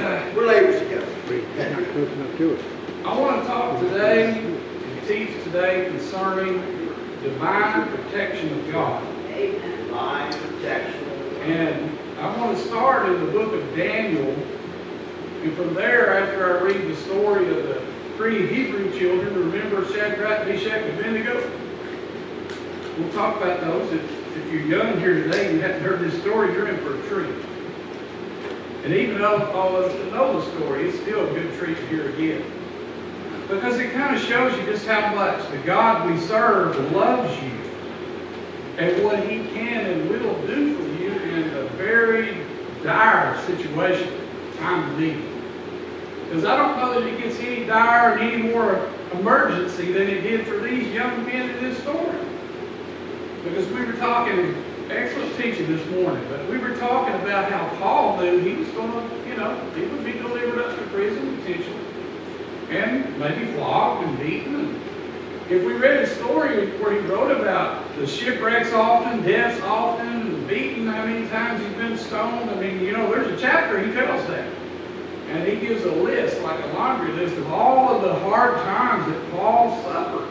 We're laborers together. I want to talk today and teach today concerning divine protection of God. Amen. Divine protection. And I want to start in the book of Daniel. And from there, after I read the story of the three Hebrew children, remember Shadrach, Meshach, and Abednego? We'll talk about those. If you're young here today and you haven't heard this story, you're in for a treat. And even though all of us know the story, it's still a good treat to hear again. Because it kind of shows you just how much the God we serve loves you and what He can and will do for you in a very dire situation, time of need. Because I don't know that it gets any dire and any more emergency than it did for these young men in this story. Because we were talking, excellent teaching this morning, but we were talking about how Paul knew he was going to, he would be delivered up to prison potentially, and maybe flogged and beaten. And if we read his story where he wrote about the shipwrecks often, deaths often, beaten, how many times he's been stoned, there's a chapter he tells that. And he gives a list, like a laundry list, of all of the hard times that Paul suffered.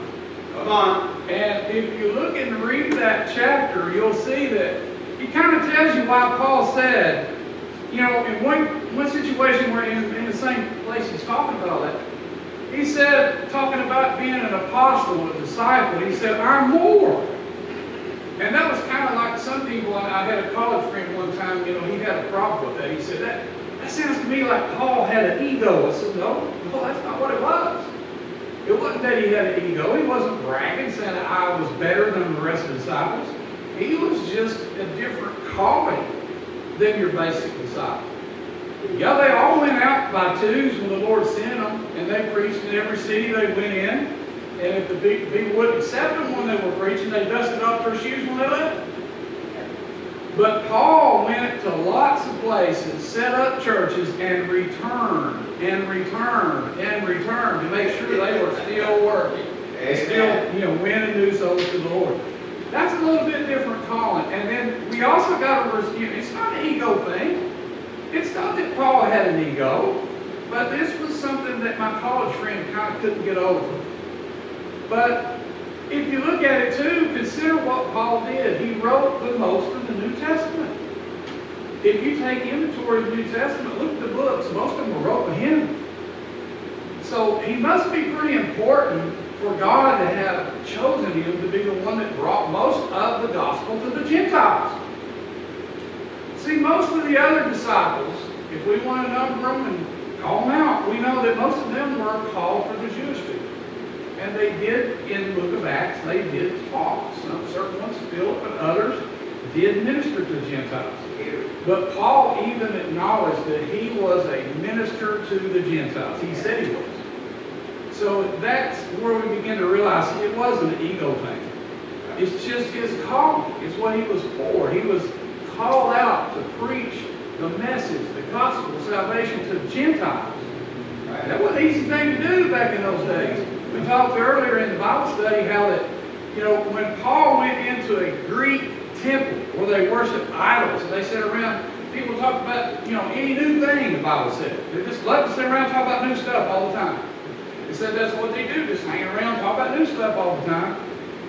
Come on. And if you look and read that chapter, you'll see that he kind of tells you why Paul said, in one situation where in the same place he's talking about that, he said, talking about being an apostle, a disciple, he said, I'm more. And that was kind of like some people, I had a college friend one time, he had a problem with that. He said, that sounds to me like Paul had an ego. I said, no, that's not what it was. It wasn't that he had an ego. He wasn't bragging, saying that I was better than the rest of the disciples. He was just a different calling than your basic disciple. Yeah, they all went out by twos when the Lord sent them, and they preached in every city they went in. And if the people wouldn't accept them when they were preaching, they dusted off their shoes when they left. But Paul went to lots of places, set up churches, and returned to make sure they were still working. Still, winning new souls to the Lord. That's a little bit different calling. And then we also got to, it's not an ego thing. It's not that Paul had an ego, but this was something that my college friend kind of couldn't get over. But if you look at it too, consider what Paul did. He wrote the most of the New Testament. If you take inventory of the New Testament, look at the books. Most of them were wrote by him. So he must be pretty important for God to have chosen him to be the one that brought most of the gospel to the Gentiles. See, most of the other disciples, if we want to number them and call them out, we know that most of them were called for the Jewish people. And they did, in the book of Acts, they did talk. Some certain ones, Philip and others, did minister to the Gentiles. But Paul even acknowledged that he was a minister to the Gentiles. He said he was. So that's where we begin to realize it wasn't an ego thing. It's just his calling. It's what he was for. He was called out to preach the message, the gospel of salvation to the Gentiles. That wasn't an easy thing to do back in those days. We talked earlier in the Bible study how that, when Paul went into a Greek temple where they worshiped idols, and they sat around, people talk about, any new thing, the Bible said. They just love to sit around and talk about new stuff all the time. They said that's what they do, just hang around, talk about new stuff all the time.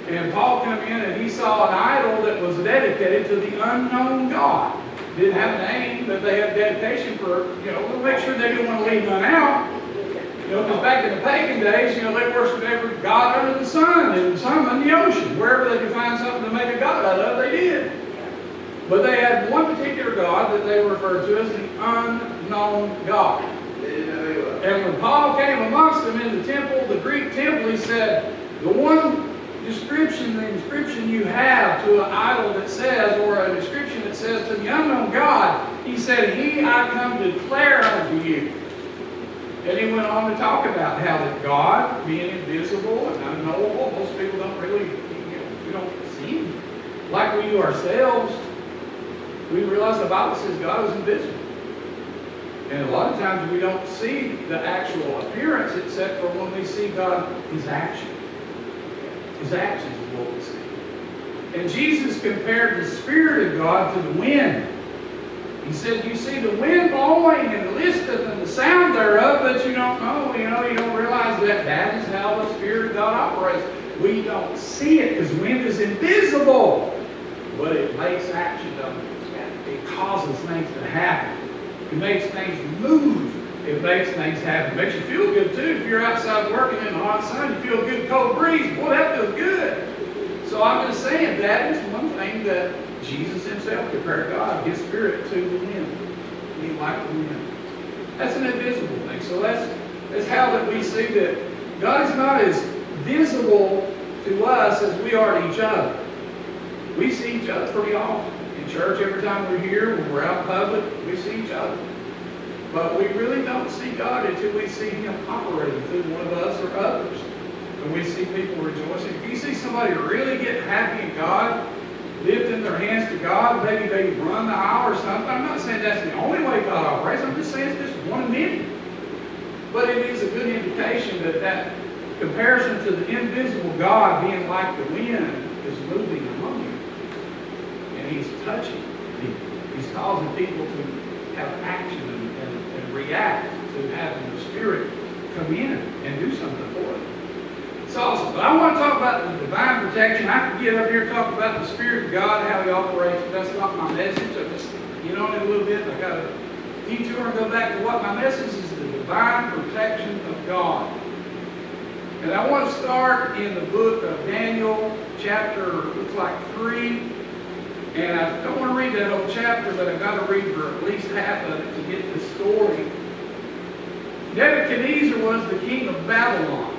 And Paul came in and he saw an idol that was dedicated to the unknown God. Didn't have a name, but they had dedication for, to make sure they didn't want to leave none out. Because back in the pagan days, they worshiped every god under the sun, and some in the ocean. Wherever they could find something to make a god out of, they did. But they had one particular god that they referred to as the unknown God. And when Paul came amongst them in the temple, the Greek temple, he said, the one description, the inscription you have to an idol that says, or a description that says to the unknown God, he said, he I come to declare unto you. And he went on to talk about how that God, being invisible and unknowable, most people don't really, we don't see him. Like we do ourselves, we realize the Bible says God is invisible. And a lot of times we don't see the actual appearance except for when we see God, His action. His actions is what we see. And Jesus compared the Spirit of God to the wind. He said, you see the wind blowing and listeth and the that you don't know. You don't realize that is how the Spirit of God operates. We don't see it because wind is invisible, but it makes action, doesn't it? It causes things to happen. It makes things move. It makes things happen. It makes you feel good too. If you're outside working in the hot sun, you feel a good cold breeze. Boy, that feels good. So I'm just saying that is one thing that Jesus himself compared God, his Spirit, to the wind. He like the wind. That's an invisible thing. So that's how that we see that God is not as visible to us as we are to each other. We see each other pretty often. In church, every time we're here, when we're out in public, we see each other. But we really don't see God until we see him operating through one of us or others. When we see people rejoicing. If you see somebody really get happy in God, lifting their hands to God, maybe they run the aisle or something. I'm not saying that's the only way God operates. I'm just saying it's just one of many. But it is a good indication that comparison to the invisible God being like the wind is moving among you. And he's touching. He's causing people to have action and react to having the Spirit come in and do something for them. It's awesome. But I want to talk about the divine protection. I could get up here and talk about the Spirit of God, how he operates, but that's not my message. I just get on it a little bit. I got to detour and go back to what my message is, the divine protection of God. And I want to start in the book of Daniel, chapter, looks like 3. And I don't want to read that whole chapter, but I've got to read for at least half of it to get the story. Nebuchadnezzar was the king of Babylon.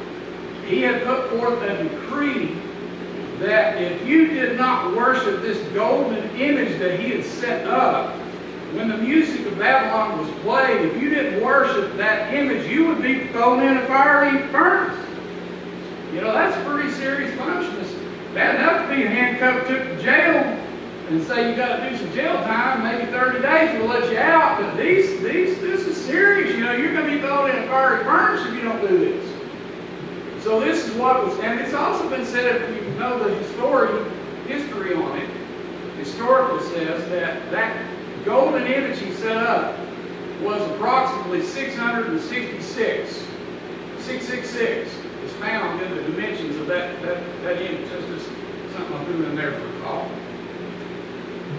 He had put forth a decree that if you did not worship this golden image that he had set up, when the music of Babylon was played, if you didn't worship that image, you would be thrown in a fiery furnace. That's pretty serious punishment. Bad enough to be handcuffed, took to jail, and say you got to do some jail time, maybe 30 days, we'll let you out. But this is serious. You're going to be thrown in a fiery furnace if you don't do this. So this is what was, and it's also been said, if you know the history on it, historically says that golden image he set up was approximately 666. 666 is found in the dimensions of that image. That's just something I threw in there for a call.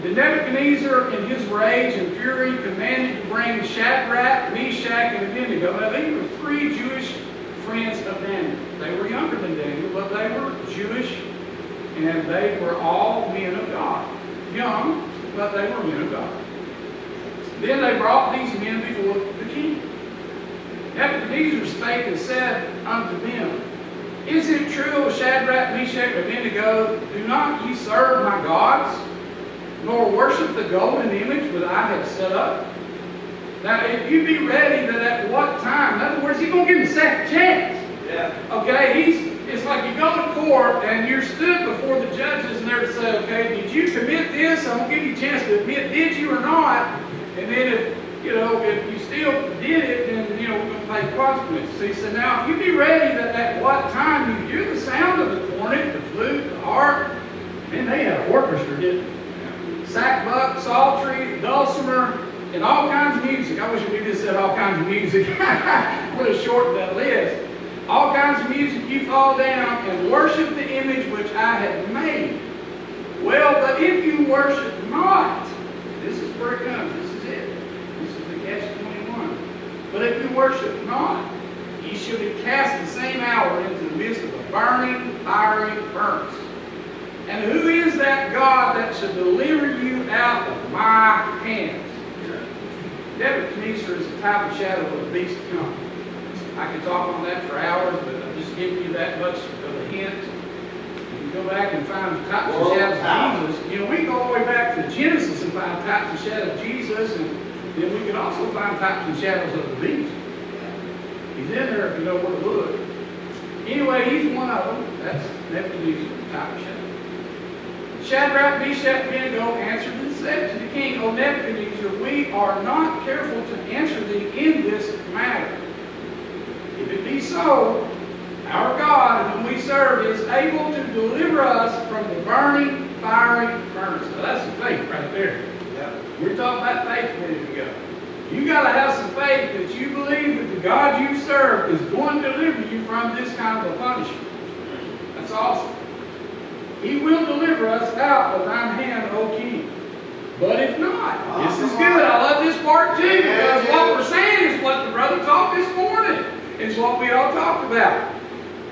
Then Nebuchadnezzar, in his rage and fury, commanded to bring Shadrach, Meshach, and Abednego. Now, these were 3 Jewish friends of Daniel. They were younger than Daniel, but they were Jewish, and they were all men of God. Young, but they were men of God. Then they brought these men before the king. Nebuchadnezzar spake and said unto them, Is it true, O Shadrach, Meshach, and Abednego, do not ye serve my gods, nor worship the golden image that I have set up? Now, if you be ready, that at what time? In other words, he's going to give him a second chance. Yeah. Okay, it's like you go to court and you're stood before the judges and they're to say, okay, did you commit this? I'm going to give you a chance to admit, did you or not? And then if you still did it, then, we're going to pay consequences. So he said, now, if you be ready that at what time you hear the sound of the cornet, the flute, the harp, and they had an orchestra, didn't they? Sackbut, psaltery, dulcimer, and all kinds of music. I wish we just said all kinds of music. Would have shortened that list. All kinds of music, you fall down and worship the image which I have made. Well, but if you worship not, this is where it comes. This is it. This is the catch-21. But if you worship not, ye shall be cast the same hour into the midst of a burning, fiery furnace. And who is that God that shall deliver you out of my hands? Nebuchadnezzar is a type and shadow of the beast to come. I could talk on that for hours, but I'm just giving you that much of a hint. You can go back and find the types and shadows of Jesus. We can go all the way back to Genesis and find types and shadows of Jesus, and then we can also find types and shadows of the beast. He's in there if you know where to look. Anyway, he's one of them. That's Nebuchadnezzar, type and shadow. Shadrach, Meshach, and Abednego answered and said to the king, O Nebuchadnezzar, we are not careful to answer thee in this matter. If it be so, our God, whom we serve, is able to deliver us from the burning, fiery furnace. Now that's some faith right there. Yeah. We're talking about faith a minute ago. You got to have some faith that you believe that the God you serve is going to deliver you from this kind of a punishment. That's awesome. He will deliver us out of thine hand, O King. But if not, this is good. I love this part too, because what we're saying is what the brother taught this morning. It's what we all talked about.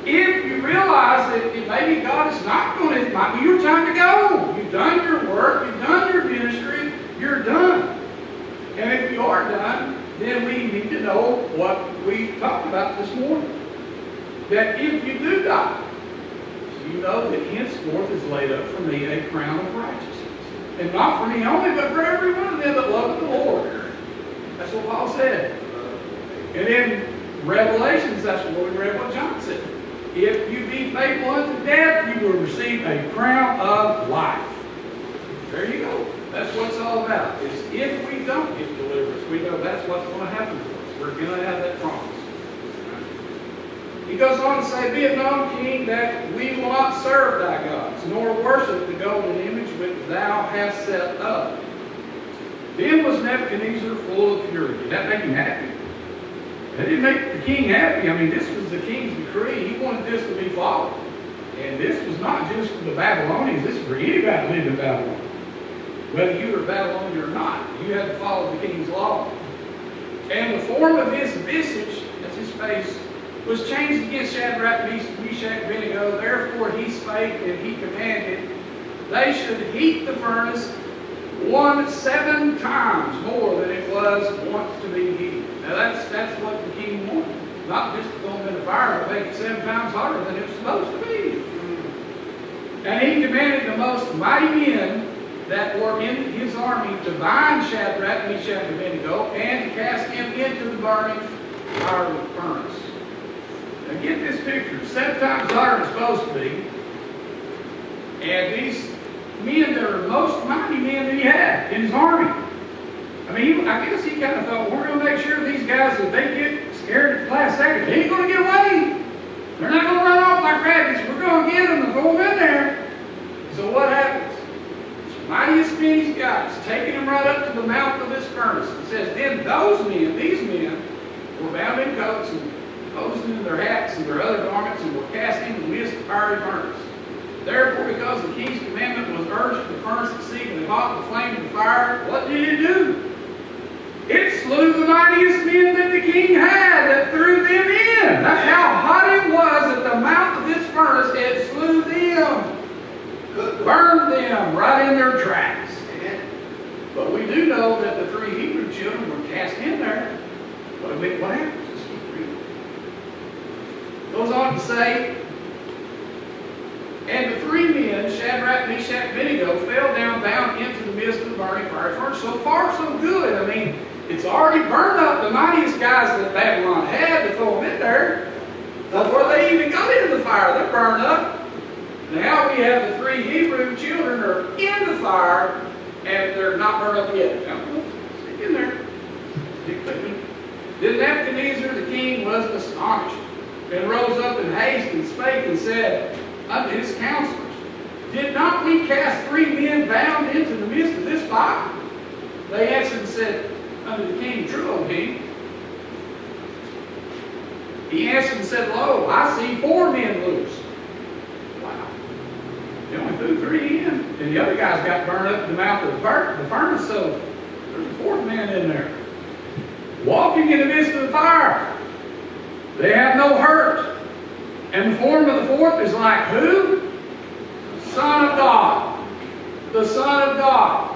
If you realize that maybe God is not going to, it might be your time to go. You've done your work, you've done your ministry, you're done. And if you are done, then we need to know what we talked about this morning. That if you do die, you know that henceforth is laid up for me a crown of righteousness. And not for me only, but for every one of them that loveth the Lord. That's what Paul said. And in Revelations, that's what we read what John said. If you be faithful unto death, you will receive a crown of life. There you go. That's what it's all about. Is if we don't get deliverance, we know that's what's going to happen to us. We're going to have that promise. He goes on to say, be it known, King, that we will not serve thy gods, nor worship the golden image which thou hast set up. Then was Nebuchadnezzar full of fury. Did that make him happy? That didn't make the king happy. I mean, this was the king's decree. He wanted this to be followed. And this was not just for the Babylonians. This is for anybody who lived in Babylon. Whether you were Babylonian or not, you had to follow the king's law. And the form of his visage, that's his face, was changed against Shadrach, Meshach, and Abednego. Therefore he spake and he commanded they should heat the furnace 7 times more than it was once to be heated. Now that's what the king wanted. Not just to throw them in the fire, but make it 7 times hotter than it was supposed to be. And he commanded the most mighty men that were in his army to bind Shadrach, Meshach, and Abednego, and to cast him into the burning fiery furnace. Now get this picture, 7 times hotter than it's supposed to be. And these men that are most mighty men that he had in his army. I mean, I guess he kind of thought, we're going to make sure these guys, if they get scared at the last second, they ain't going to get away. They're not going to run off like rabbits. We're going to get them and throw them in there. So what happens? The mightiest men he's got is taking him right up to the mouth of this furnace. It says, then those men, these men, were bound in coats and posing in their hats and their other garments and were cast into the midst of the fiery furnace. Therefore, because the king's commandment was urgent, the furnace exceedingly hot, the flame of the fire, what did it do? It slew the mightiest men that the king had, that threw them in. That's how hot it was at the mouth of this furnace. It slew them, burned them right in their tracks. But we do know that the 3 Hebrew children were cast in there. What happens? Let's keep reading. Goes on to say, and the 3 men, Shadrach, Meshach, and Abednego, fell down bound into the midst of the burning fiery furnace. So far, so good. I mean, it's already burned up the mightiest guys that Babylon had to throw them in there. Before they even got into the fire, they're burned up. Now we have the 3 Hebrew children are in the fire, and they're not burned up yet. Now, stick in there. Stick clicking. Then Nebuchadnezzar the king was astonished, and rose up in haste, and spake and said unto his counselors, did not we cast 3 men bound into the midst of this fire? They answered and said unto the king, true, O king. He answered and said, lo, I see 4 men loose. Wow. They only threw 3 in. And the other guys got burned up in the mouth of the furnace, so there's a 4th man in there. Walking in the midst of the fire. They have no hurt. And the form of the 4th is like who? The Son of God. The Son of God.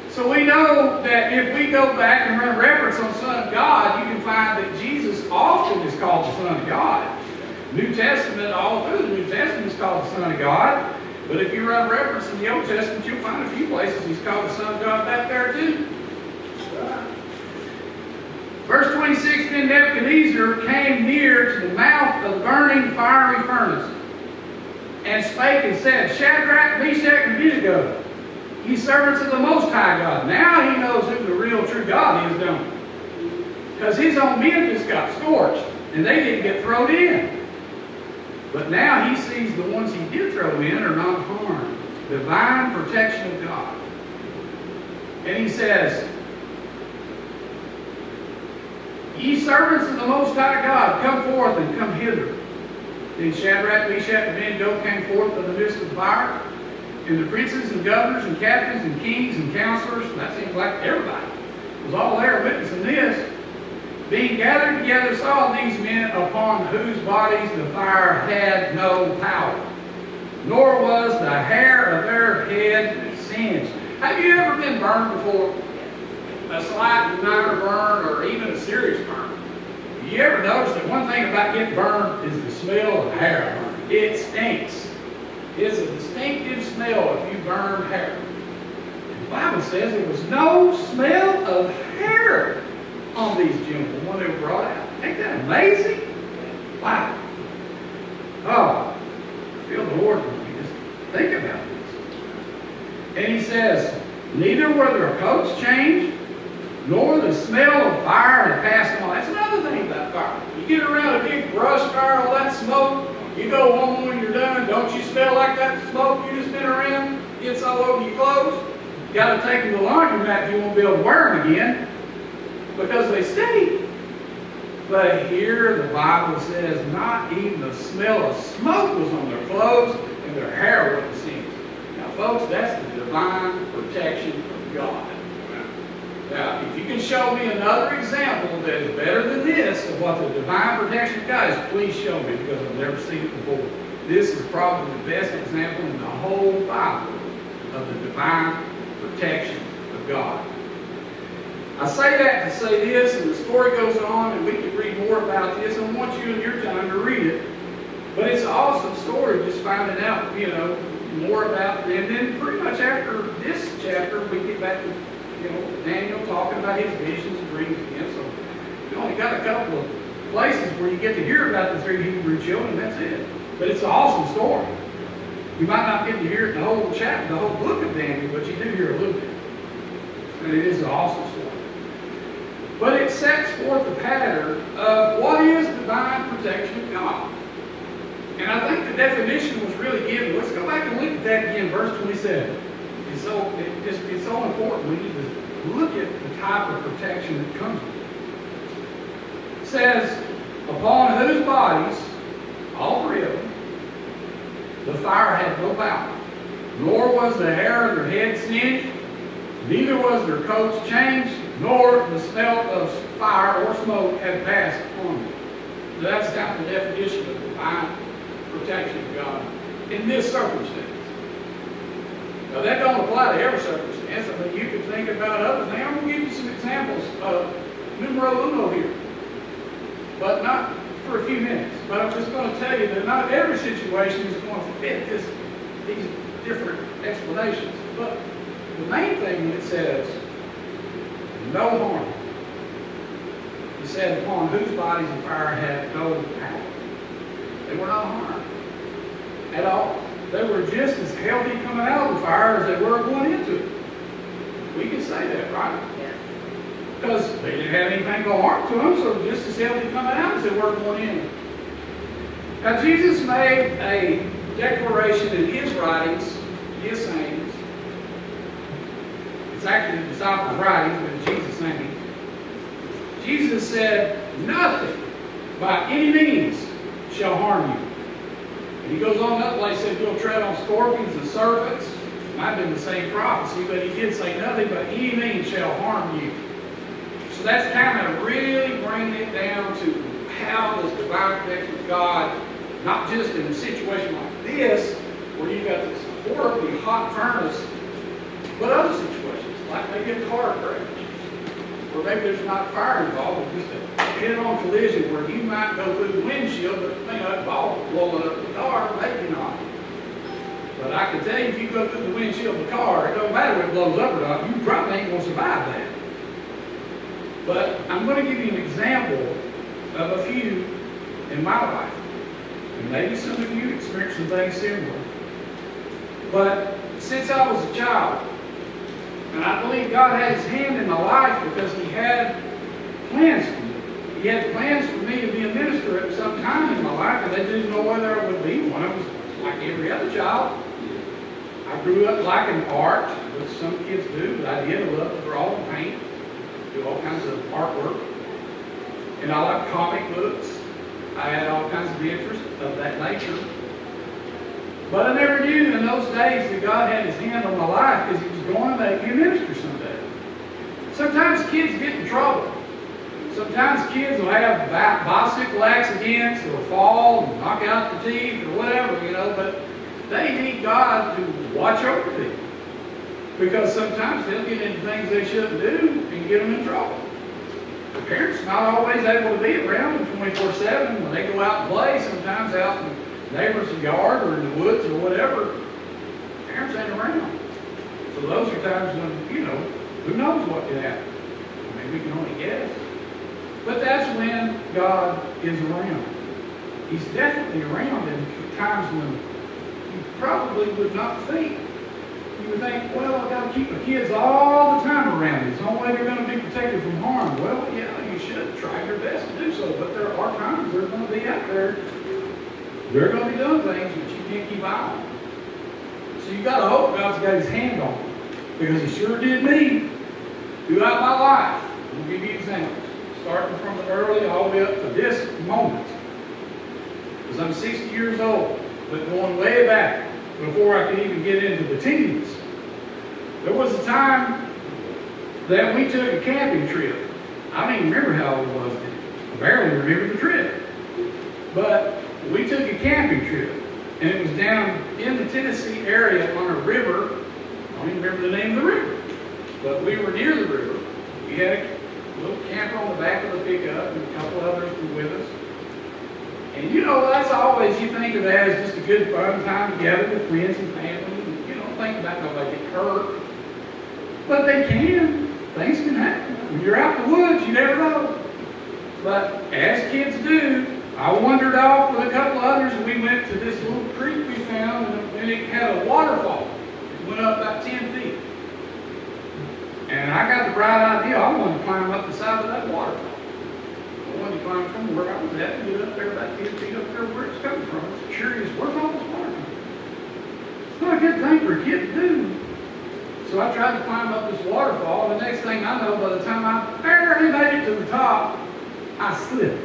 So we know that if we go back and run reference on Son of God, you can find that Jesus often is called the Son of God. New Testament, all through the New Testament is called the Son of God. But if you run reference in the Old Testament, you'll find a few places he's called the Son of God back there too. Verse 26, then Nebuchadnezzar came near to the mouth of the burning fiery furnace, and spake and said, Shadrach, Meshach, and Abednego, ye servants of the Most High God. Now he knows who the real true God is, don't he? Because his own men just got scorched, and they didn't get thrown in. But now he sees the ones he did throw in are not harmed. Divine protection of God. And he says, Ye servants of the Most High God, come forth and come hither. Then Shadrach, Meshach, and Abednego came forth of the midst of the fire, and the princes and governors and captains and kings and counselors, and that seems like everybody, was all there witnessing this. Being gathered together saw these men upon whose bodies the fire had no power, nor was the hair of their head singed. Have you ever been burned before? A slight minor burn or even a serious burn. You ever notice that one thing about getting burned is the smell of hair burning? It stinks. It's a distinctive smell if you burn hair. The Bible says there was no smell of hair on these gentlemen when they were brought out. Ain't that amazing? Wow. Oh, I feel the Lord when you just think about this. And he says, neither were their coats changed, nor the smell of fire had passed on. That's another thing about fire. You get around a big brush fire, all that smoke, you go home when you're done, don't you smell like that smoke you just been around? Gets all over your clothes. You got to take them to the laundromat if you won't be able to wear them again, because they stink. But here the Bible says not even the smell of smoke was on their clothes, and their hair wasn't singed. Now folks, that's the divine protection of God. Now, if you can show me another example that is better than this of what the divine protection of God is, please show me, because I've never seen it before. This is probably the best example in the whole Bible of the divine protection of God. I say that to say this, and the story goes on, and we can read more about this. I want you in your time to read it. But it's an awesome story, just finding out, more about it. And then pretty much after this chapter, we get back to Daniel talking about his visions and dreams again. So we only got a couple of places where you get to hear about the 3 Hebrew children, and that's it. But it's an awesome story. You might not get to hear it in the whole chapter, the whole book of Daniel, but you do hear a little bit. And it is an awesome story. But it sets forth the pattern of what is divine protection of God. And I think the definition was really given. Let's go back and look at that again, verse 27. It's so important. We need to look at the type of protection that comes with it. It says, upon whose bodies, all 3 of them, the fire had no power, nor was the hair of their head singed, neither was their coats changed, nor the smell of fire or smoke had passed on them. So that's kind of the definition of divine protection of God in this circumstance. Now that don't apply to every circumstance. I mean, you can think about other things. I'm going to give you some examples of numero uno here, but not for a few minutes. But I'm just going to tell you that not every situation is going to fit these different explanations. But the main thing it says, no harm. He said, upon whose bodies the fire had no power. They were not harmed at all. They were just as healthy coming out of the fire as they were going into it. We can say that, right? Yeah. Because they didn't have anything go harm to them, so just as healthy coming out as they were going in. Now Jesus made a declaration in his writings, his sayings. It's actually the disciples' writings, but it's Jesus' saying. Jesus said, nothing by any means shall harm you. And he goes on that place, said, you'll tread on scorpions and serpents. It might have been the same prophecy, but he did say, nothing by any means shall harm you. So that's kind of really bringing it down to how does divine protection of God, not just in a situation like this, where you've got this horribly hot furnace, but other situations, like maybe a car crash, or maybe there's not fire involved, but just a head-on collision where you might go through the windshield, but that ball blowing up the car, maybe not. But I can tell you, if you go through the windshield of the car, it don't matter if it blows up or not, you probably ain't going to survive that. But I'm going to give you an example of a few in my life. And maybe some of you experienced some things similar. But since I was a child, and I believe God had his hand in my life because he had plans for me. He had plans for me to be a minister at some time in my life, and they didn't know whether I would be one. I was like every other child. I grew up liking art, which some kids do, but I did. I love to draw and paint, do all kinds of artwork. And I like comic books. I had all kinds of interest of that nature. But I never knew in those days that God had his hand on my life because he was going to make me a minister someday. Sometimes kids get in trouble. Sometimes kids will have bicycle accidents or fall and knock out their teeth or whatever, but they need God to watch over them. Because sometimes they'll get into things they shouldn't do and get them in trouble. The parents are not always able to be around them 24/7 when they go out and play, sometimes out in the neighbor's yard or in the woods or whatever. Parents ain't around. So those are times when, who knows what could happen. Maybe we can only guess. But that's when God is around. He's definitely around in times when you probably would not think. You would think, well, I've got to keep my kids all the time around me. There's no way they're going to be protected from harm. Well, yeah, you should try your best to do so. But there are times they're going to be out there. They're going to be doing things that you can't keep eye on. So you got to hope God's got his hand on them. Because he sure did me throughout my life. I'll give you examples. Starting from the early all the way up to this moment. Because I'm 60 years old, but going way back before I could even get into the teens. There was a time that we took a camping trip. I don't even remember how old I was then. I barely remember the trip. But we took a camping trip, and it was down in the Tennessee area on a river. I don't even remember the name of the river. But we were near the river. We had a little camper on the back of the pickup, and a couple others were with us. And that's always, you think of that as just a good fun time together with friends and family. And you don't think about nobody getting hurt. But they can. Things can happen. When you're out in the woods, you never know. But as kids do, I wandered off with a couple others, and we went to this little creek we found, and it had a waterfall. It went up about 10 feet. And I got the bright idea, I wanted to climb up the side of that waterfall. I wanted to climb from where I was at and get up there about 10 feet up there where it's coming from. I was curious, where's all this water coming from? It's not a good thing for a kid to do. So I tried to climb up this waterfall, and the next thing I know, by the time I barely made it to the top, I slipped.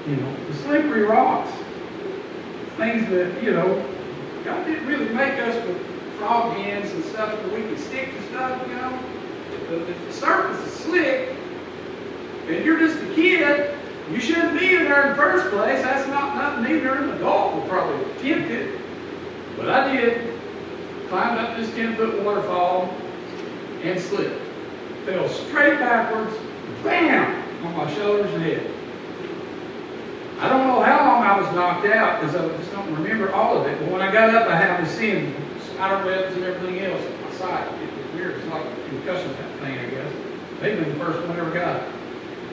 The slippery rocks. Things that, God didn't really make us with frog hands and stuff that we could stick to stuff, If the surface is slick, and you're just a kid, you shouldn't be in there in the first place. That's not nothing either an adult would probably attempt it. But I did. Climbed up this 10-foot waterfall and slipped. Fell straight backwards, bam, on my shoulders and head. I don't know how long I was knocked out because I just don't remember all of it. But when I got up, I was seeing spider webs and everything else at my side. It was weird. It's like a concussion type thing, I guess. Maybe the first one I ever got.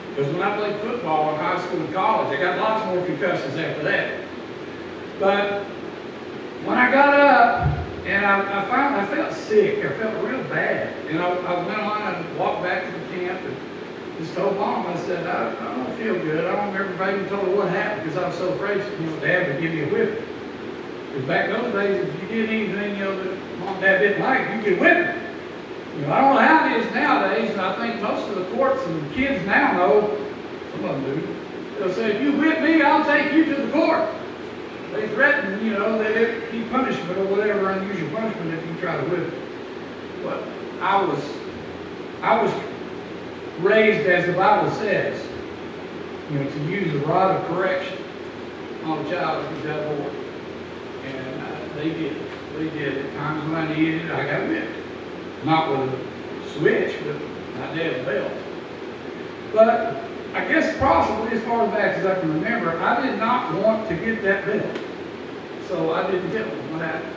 Because when I played football in high school and college, I got lots more concussions after that. But when I got up, and I felt sick. I felt real bad. And I went on and walked back to the camp and just told Mom, I said, I don't feel good. I don't remember if I even told her what happened because I was so afraid Dad would give me a whipping. Because back in those days, if you did anything that Mom and Dad didn't like, you could whip it. I don't know how it is nowadays, and I think most of the courts and the kids now know, some of them do, they'll say, if you whip me, I'll take you to the court. They threaten, that he punishment or whatever unusual punishment if you try to whip it. But I was raised as the Bible says, to use a rod of correction on a child who's out of order. And they did. They did. At times when I needed it, I got whipped. Not with a switch, but my dad's belt. But I guess possibly, as far back as I can remember, I did not want to get that belt. So I didn't tell them what happened.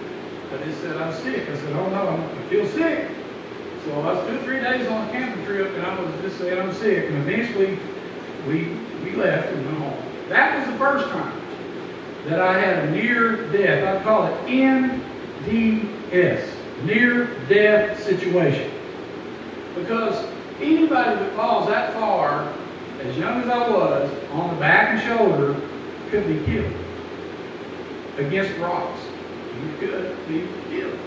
I just said I was sick. I said, oh no, I feel sick. So I was 2 or 3 days on a camping trip, and I was just saying I'm sick. And eventually, we left and went home. That was the first time that I had a near death. I call it NDS, near death situation. Because anybody that falls that far, as young as I was, on the back and shoulder, could be killed. Against rocks. You could be killed.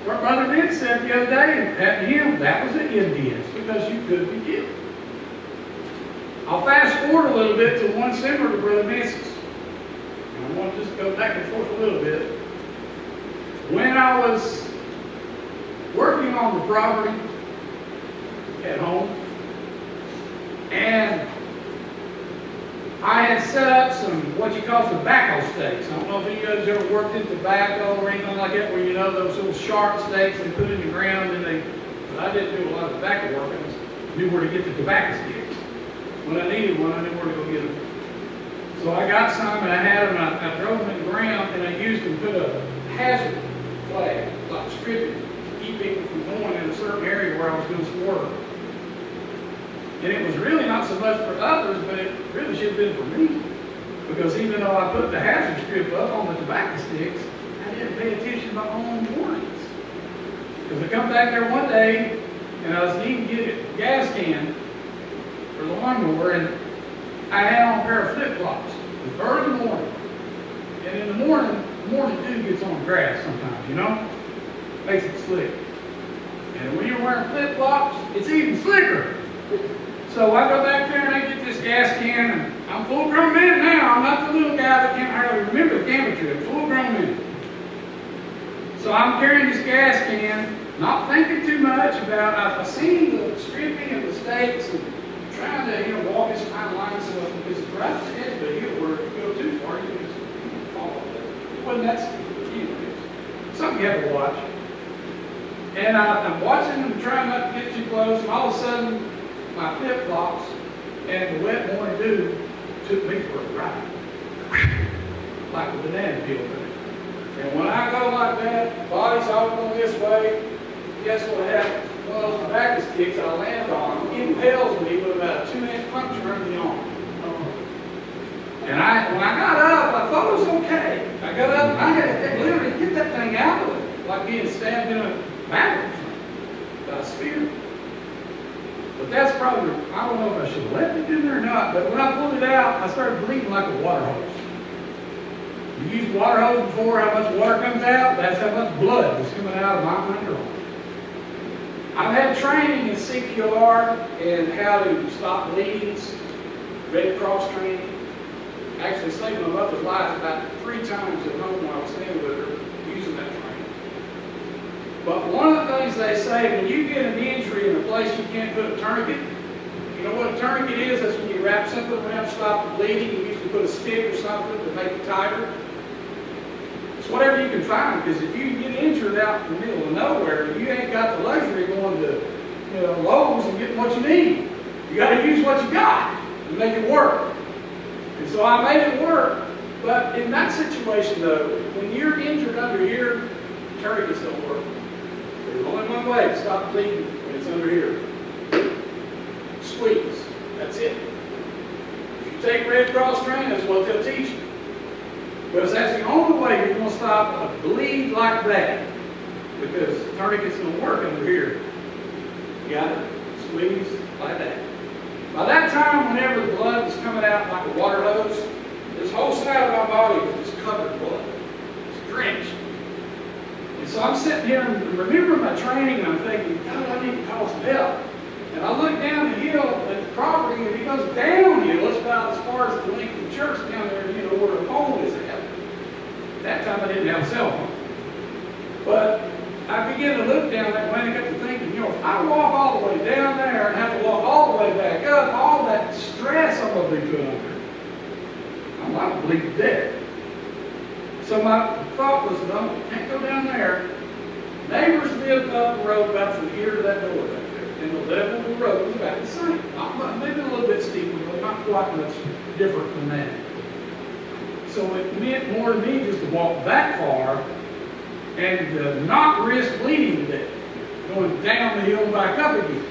What Brother Ben said the other day, that to him, that was an NDS, because you could be killed. I'll fast forward a little bit to one similar to Brother Nancy's. I want to just go back and forth a little bit. When I was working on the property at home, and I had set up some, what you call tobacco stakes. I don't know if any of you ever worked in tobacco or anything like that, where you know those little sharp stakes they put in the ground, and but I didn't do a lot of tobacco work. I just knew where to get the tobacco sticks. When I needed one, I knew where to go get them. So I got some, and I had them, and I drove them in the ground, and I used them to put a hazard flag, like stripping, to keep people from going in a certain area where I was doing some work. And it was really not so much for others, but it really should have been for me. Because even though I put the hazard strip up on the tobacco sticks, I didn't pay attention to my own warnings. Because I come back there one day, and I was needing to get a gas can for the lawnmower, and I had on a pair of flip-flops. It was early in the morning. And in the morning dew gets on the grass sometimes, you know? Makes it slick. And when you're wearing flip-flops, it's even slicker. So I go back there and I get this gas can, and I'm a full-grown man now. I'm not the little guy that can't hardly remember the camera trip. Full-grown man. So I'm carrying this gas can, not thinking too much about. I've seen the stripping of the stakes and trying to, walk this kind of line so because it's right at the edge of the hill where if you go too far, you can just fall off there. It wasn't that steep, anyways. Something you have to watch. And I'm watching them, trying not to get too close, and all of a sudden, my flip-flops and the wet morning dew took me for a ride. Like a banana peel thing. And when I go like that, body's all going this way, guess what happens? One of those tobacco sticks I land on impales me with about a 2-inch puncture in the arm. And when I got up, I thought it was okay. I got up and I had to literally get that thing out of it, like being stabbed in a battle or something. Got a spear. But that's probably, I don't know if I should have left it in there or not, but when I pulled it out, I started bleeding like a water hose. You use water hose before, how much water comes out, that's how much blood was coming out of my underarm. I've had training in CPR and how to stop bleedings, Red Cross training. Actually saved my mother's life about 3 times at home while I was staying with her using that training. But one of the things they say, when you get an injury in a place you can't put a tourniquet, you know what a tourniquet is? That's when you wrap something around to stop the bleeding. You usually put a stick or something to make it tighter. It's whatever you can find, because if you get injured out in the middle of nowhere, you ain't got the luxury going to Lowe's and getting what you need. You got to use what you got and make it work. And so I made it work. But in that situation, though, when you're injured under here, tourniquets don't work. There's only one way to stop bleeding when it's under here. Squeeze. That's it. If you take Red Cross training, that's what they'll teach you. Because that's the only way you're going to stop a bleed like that. Because tourniquets don't work under here. You got it? Squeeze like that. By that time, whenever the blood was coming out like a water hose, this whole side of my body was just covered in blood. It's drenched. And so I'm sitting here and remembering my training, and I'm thinking, God, I need to call some help. And I look down the hill at the property, and it goes downhill. It's about as far as the length of the church down there, where the pole is at. That time I didn't have a cell phone. But I began to look down that way, and I got to thinking, if I walk all the way down there and have to walk all the way back up, all that stress I'm going to be put under, I'm liable to bleed to death. So my thought was, no, can't go down there. Neighbors lived up the road about from here to that door back there. And the level of the road was about the same. Maybe a little bit steeper, but not quite much different than that. So it meant more to me just to walk that far and not risk bleeding to death, going down the hill and back up again.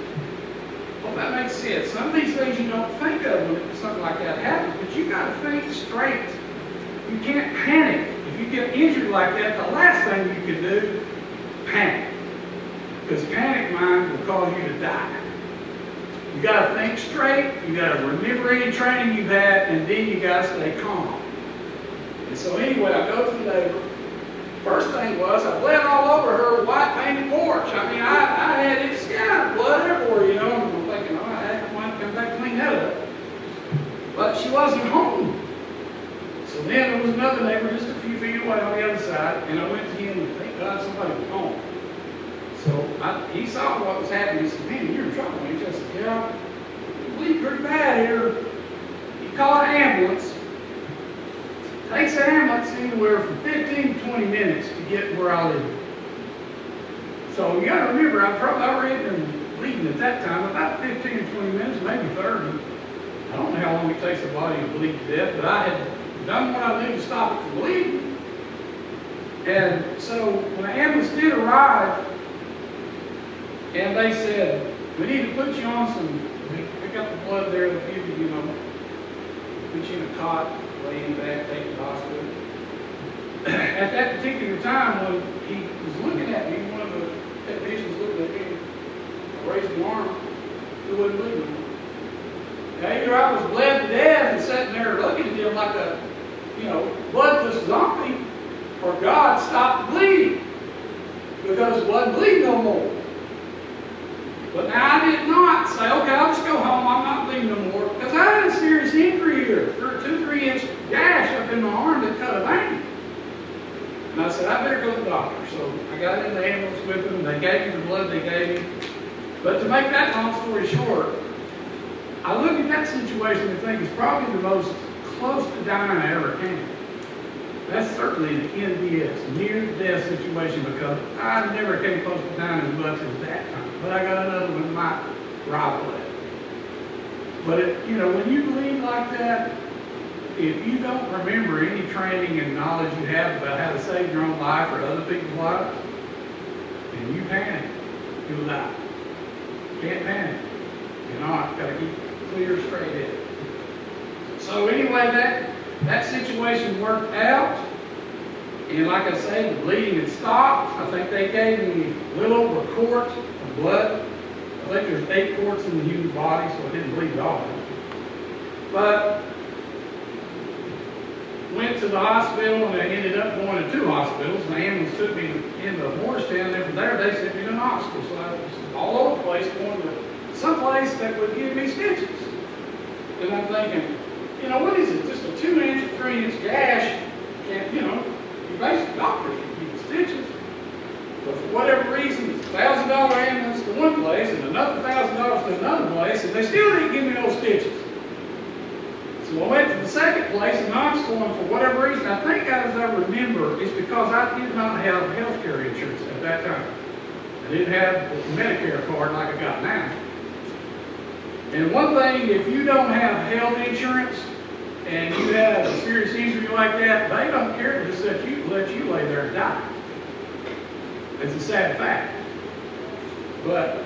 Well, that makes sense. Some of these things you don't think of when something like that happens, but you got to think straight. You can't panic. If you get injured like that, the last thing you can do, panic. Because panic mind will cause you to die. You got to think straight. You got to remember any training you've had, and then you got to stay calm. And so anyway, I go to the neighbor. First thing was, I bled all over her white painted porch. I mean, I had it scattered blood everywhere, and I'm thinking, all right, I might come back and clean that up. but she wasn't home. So then there was another neighbor just a few feet away on the other side, and I went to him and thank God somebody was home. So he saw what was happening. He said, man, you're in trouble, ain't you? I said, yeah, I bleed pretty bad here. He called an ambulance. Takes an ambulance anywhere from 15 to 20 minutes to get where I live. So you got to remember, I already been bleeding at that time, about 15 to 20 minutes, maybe 30. I don't know how long it takes the body to bleed to death, but I had done what I did to stop it from bleeding. And so when the ambulance did arrive, and they said, we need to put you on some, pick up the blood there, the people, you know, put you in a cot, lay in back, take you to the hospital. At that particular time, when he was looking at me, one of the technicians looking at me, I raised my arm, it wasn't bleeding. Now, either I was bled to death and sitting there looking at him like a, you know, bloodless zombie, or God stopped the bleeding because it wasn't bleeding no more. But now I did not say, okay, I'll just go home, I'm not bleeding no more, because I had a serious injury here, a 2-3 inch gash up in my arm that cut a vein. And I said, I better go to the doctor. So I got in the ambulance with them, they gave me the blood they gave me. But to make that long story short, I look at that situation and think it's probably the most close to dying I ever came. That's certainly the NDS, near-death situation, because I never came close to dying as much as that time. But I got another one that might rival that. But, you know, when you bleed like that, if you don't remember any training and knowledge you have about how to save your own life or other people's lives, and you panic, you'll die. Can't panic. You know, I've got to keep clear, straight head. So anyway, that situation worked out. And like I say, the bleeding had stopped. I think they gave me a little over a quart of blood. I think there's 8 quarts in the human body, so it didn't bleed at all. But went to the hospital, and I ended up going to 2 hospitals. And the ambulance took me into Morristown, and from there they sent me to an hospital. So I was all over the place, going to some place that would give me stitches. And I'm thinking, you know, what is it? Just a 2 inch, 3 inch gash? Can't, you know, your basic doctor can give you stitches. But for whatever reason, it's $1,000 ambulance to one place and another $1,000 to another place, and they still didn't give me no stitches. So I went to the second place, and I was going for whatever reason. I think, as I remember, it's because I did not have health care insurance at that time. I didn't have a Medicare card like I got now. And one thing, if you don't have health insurance and you have a serious injury like that, they don't care to just let you lay there and die. It's a sad fact. But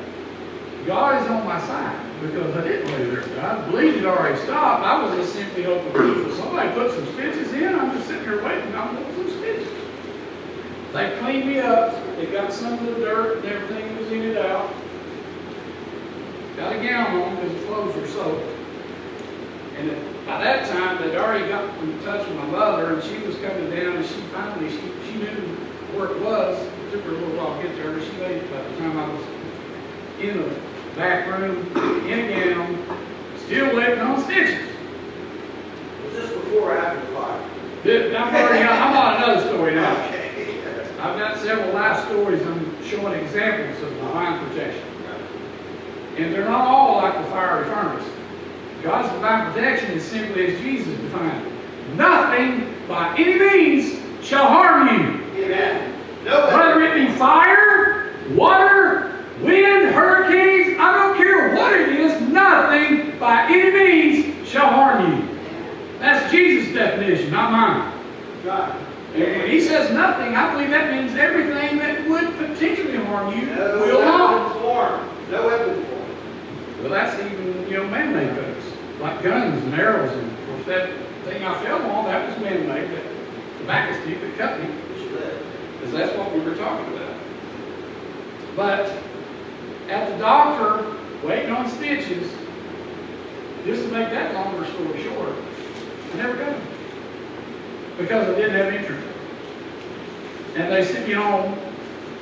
God is on my side, because I didn't lay there and die. The bleeding had already stopped. I was just simply hoping for somebody put some stitches in. I'm just sitting here waiting. I want some stitches. They cleaned me up. They got some of the dirt and everything was in it out. Got a gown on because the clothes were soaked. And by that time, they'd already got in touch with my mother, and she was coming down, and she finally, she knew where it was. It took her a little while to get there, but she made it by the time I was in the back room, in a gown, still waiting on stitches. Was this before or after the fire? I'm on another story now. Okay. I've got several life stories. I'm showing examples of divine protection. And they're not all like the fiery furnace. God's divine protection is simply as Jesus defined it. Nothing by any means shall harm you. Amen. Whether it be fire, water, wind, hurricanes, I don't care what it is, nothing by any means shall harm you. That's Jesus' definition, not mine. God. And when he says nothing, I believe that means everything that would potentially harm you will not. No weapon form. Well, that's even, you know, man-made things, like guns and arrows. And of course, that thing I fell on, that was man-made, that tobacco stick that cut me. Because that's what we were talking about. But at the doctor, waiting on stitches, just to make that longer story short, I never got them. Because I didn't have insurance. And they sent me home,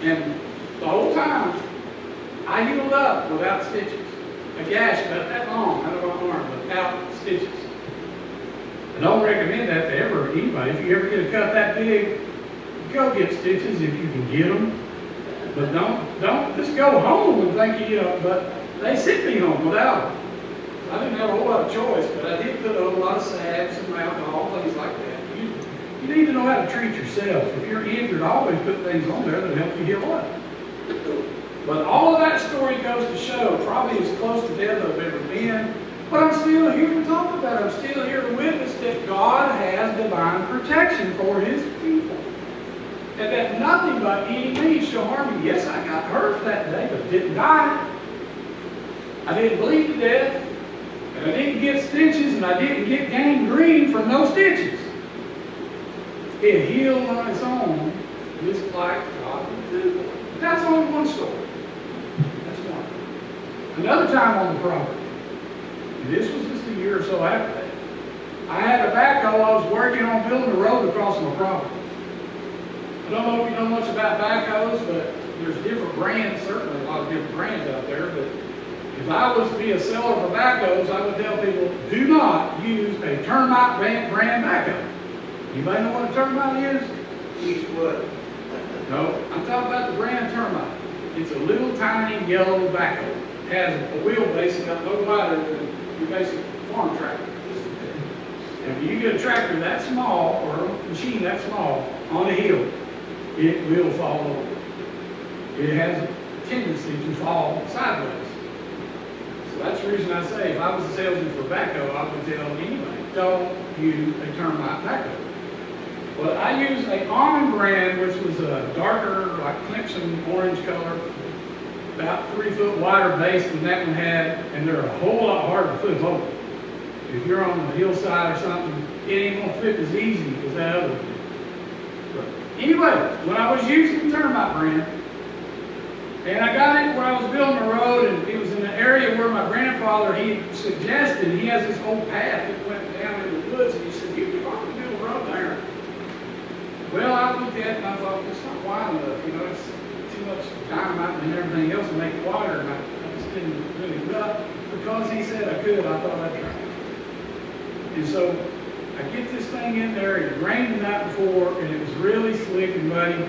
and the whole time, I healed up without stitches. A gash about that long out of my arm without stitches. I don't recommend that to anybody. If you ever get a cut that big, go get stitches if you can get them. But don't just go home and think but they sent me home without them. I didn't have a whole lot of choice, but I did put a whole lot of salves and alcohol, things like that. You need to know how to treat yourself. If you're injured, always put things on there that help you heal up. But all of that story goes to show, probably as close to death as I've ever been, but I'm still here to talk about it. I'm still here to witness that God has divine protection for His people. And that nothing by any means shall harm you. Yes, I got hurt that day, but didn't die. I didn't bleed to death, and I didn't get stitches, and I didn't get gangrene from those stitches. It healed on its own, just like God would do. That's only one story. That's one. Another time on the property, and this was just a year or so after that, I had a backhoe. I was working on building a road across my property. I don't know if you know much about backhoes, but there's different brands, certainly a lot of different brands out there, but if I was to be a seller for backhoes, I would tell people, do not use a termite brand backhoe. Anybody know what a termite is? Eastwood. No, I'm talking about the brand termite. It's a little tiny yellow backhoe. It has a wheelbase and got no wider than your basic farm tractor. And when you get a tractor that small, or a machine that small, on a hill, it will fall over. It has a tendency to fall sideways. So that's the reason I say, if I was a salesman for backhoe, I would tell anybody, don't use a termite backhoe. But I used a almond brand, which was a darker, like Clemson orange color, about 3 foot wider base than that one had, and they're a whole lot harder to flip over. If you're on the hillside or something, it ain't gonna flip as easy as that other one. But anyway, when I was using the termite brand, and I got it where I was building a road, and it was in the area where my grandfather, he suggested, he has this old path that went down in the woods, and he said, you could probably build a road there. Well, I looked at it and I thought, it's not wide enough, it's too much dynamite and everything else to make it wider, and I just didn't really gut. Because he said I could, I thought I'd try it. And so I get this thing in there, it rained the night before, and it was really slick and muddy.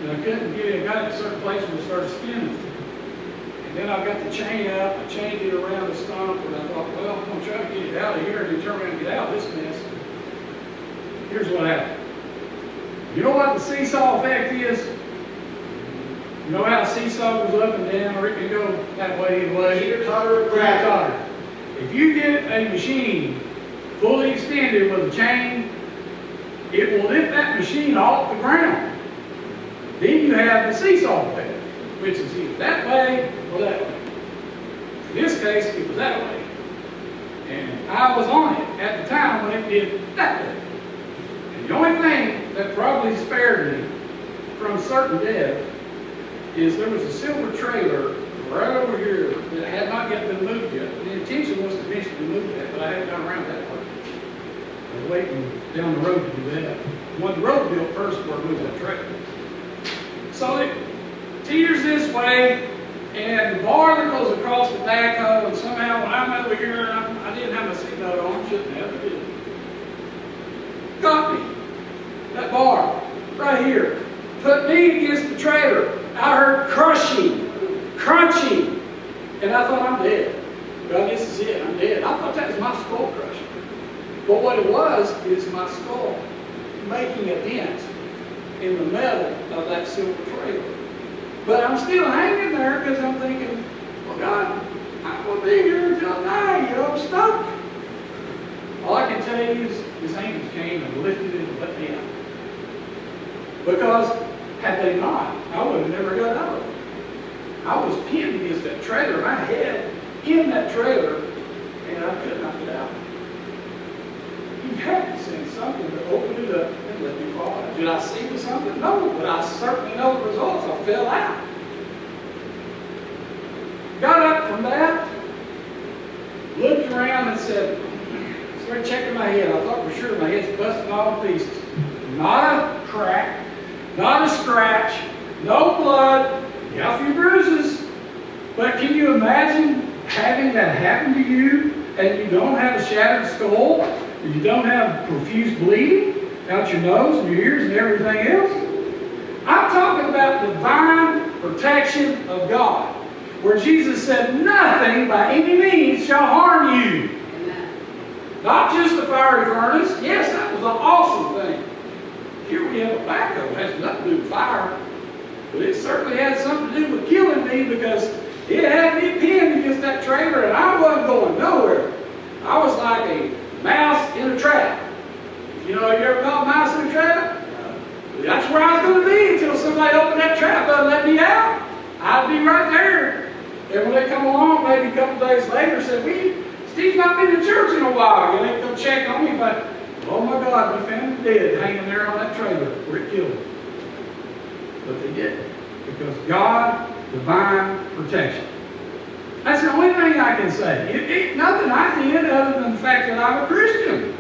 And I couldn't get it, I got it in a certain place where it started spinning. And then I got the chain up, I chained it around the stump, and I thought, well, I'm going to try to get it out of here and determine to get out of this mess. Here's what happened. You know what the seesaw effect is? You know how a seesaw goes up and down, or it can go that way and way? Teeter-totter, Teeter-totter. If you get a machine fully extended with a chain, it will lift that machine off the ground. Then you have the seesaw effect, which is either that way or that way. In this case, it was that way. And I was on it at the time when it did that way. And the only thing that probably spared me from certain death is there was a silver trailer right over here that had not yet been moved yet. The intention was to eventually move that, but I hadn't gone around that part. I was waiting down the road to do that. When the road built first, we're moving that trailer. So it teeters this way, and the bar that goes across the backhoe, and somehow when I'm over here, I didn't have my seatbelt on, shouldn't have, I didn't. Got me. That bar, right here, put me against the trailer. I heard crushing, crunching, and I thought, I'm dead. Well, this is it, I'm dead. I thought that was my skull crushing. But what it was is my skull making a dent in the metal of that silver trailer. But I'm still hanging there because I'm thinking, well, God, I'm going to be here until I die, I'm stuck. All I can tell you is his angels came and lifted it and let me out. Because had they not, I would have never got out of it. I was pinned against that trailer, my head in that trailer, and I could not get out. He had to send something to open it up and let me fall out. Did I see something? No, but I certainly know the results. I fell out. Got up from that, looked around and said, started checking my head. I thought for sure my head's busted all to pieces. Not a crack, not a scratch, no blood, yeah, a few bruises. But can you imagine having that happen to you and you don't have a shattered skull? You don't have profuse bleeding out your nose and your ears and everything else. I'm talking about divine protection of God, where Jesus said, nothing by any means shall harm you. Not just the fiery furnace. Yes, that was an awesome thing. Here we have a backhoe. It has nothing to do with fire. But it certainly had something to do with killing me, because it had me pinned against that trailer and I wasn't going nowhere. I was like a mouse in a trap. You know, you ever caught a mouse in a trap? That's where I was going to be until somebody opened that trap up and let me out. I'd be right there. And when they come along, maybe a couple days later, said, Steve's not been to church in a while. And they come check on me. If oh my God, we found him dead hanging there on that trailer where it killed him. But they didn't. Because God, divine protection. That's the only thing I can say. It ain't nothing I did other than the fact that I'm a Christian.